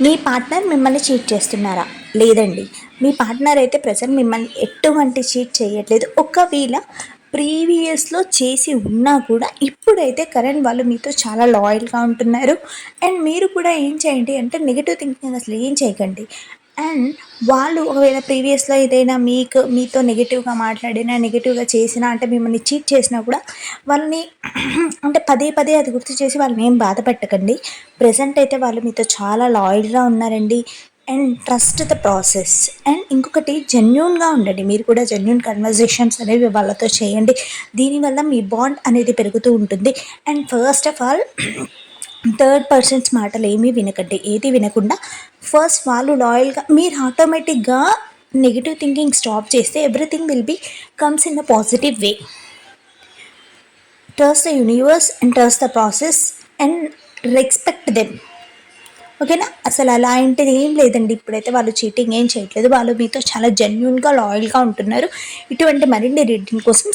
మీ partner మిమ్మల్ని cheat చేస్తున్నారా? లేదండి. మీ పార్ట్నర్ అయితే ప్రెజెంట్ మిమ్మల్ని ఎటువంటి చీట్ చేయట్లేదు. ఒకవేళ ప్రీవియస్‌లో చేసి ఉన్నా కూడా ఇప్పుడైతే కరెంట్ వాళ్ళు మీతో చాలా లాయల్‌గా ఉంటున్నారు. అండ్ మీరు కూడా ఏం చేయండి అంటే నెగెటివ్ థింకింగ్ అసలు ఏం చేయకండి. అండ్ వాళ్ళు ఒకవేళ ప్రీవియస్‌లో ఏదైనా మీతో నెగెటివ్‌గా మాట్లాడినా, నెగెటివ్‌గా చేసినా అంటే మిమ్మల్ని చీట్ చేసినా కూడా వాళ్ళని అంటే పదే పదే అది గుర్తు చేసి వాళ్ళని ఏం బాధ పెట్టకండి. ప్రెజెంట్ అయితే వాళ్ళు మీతో చాలా లాయల్‌గా ఉన్నారండి. And trust the process. And ఇంకొకటి జెన్యూన్‌గా ఉండండి. మీరు కూడా జెన్యూన్ కన్వర్జేషన్స్ అనేవి వాళ్ళతో చేయండి. దీనివల్ల మీ బాండ్ అనేది పెరుగుతూ ఉంటుంది. And first of all third persons మాటలు ఏమీ వినకండి. ఏది వినకుండా ఫస్ట్ వాళ్ళు లాయల్‌గా మీరు ఆటోమేటిక్‌గా నెగెటివ్ థింకింగ్ స్టాప్ చేస్తే everything will be comes in a positive way. Trust the universe and trust the process and respect them. ఓకేనా? అసలు అలాంటిది ఏం లేదండి. ఇప్పుడైతే వాళ్ళు చీటింగ్ ఏం చేయట్లేదు. వాళ్ళు మీతో చాలా జెన్యూన్‌గా, లాయల్‌గా ఉంటున్నారు. ఇటువంటి మరిన్ని రీడింగ్ కోసం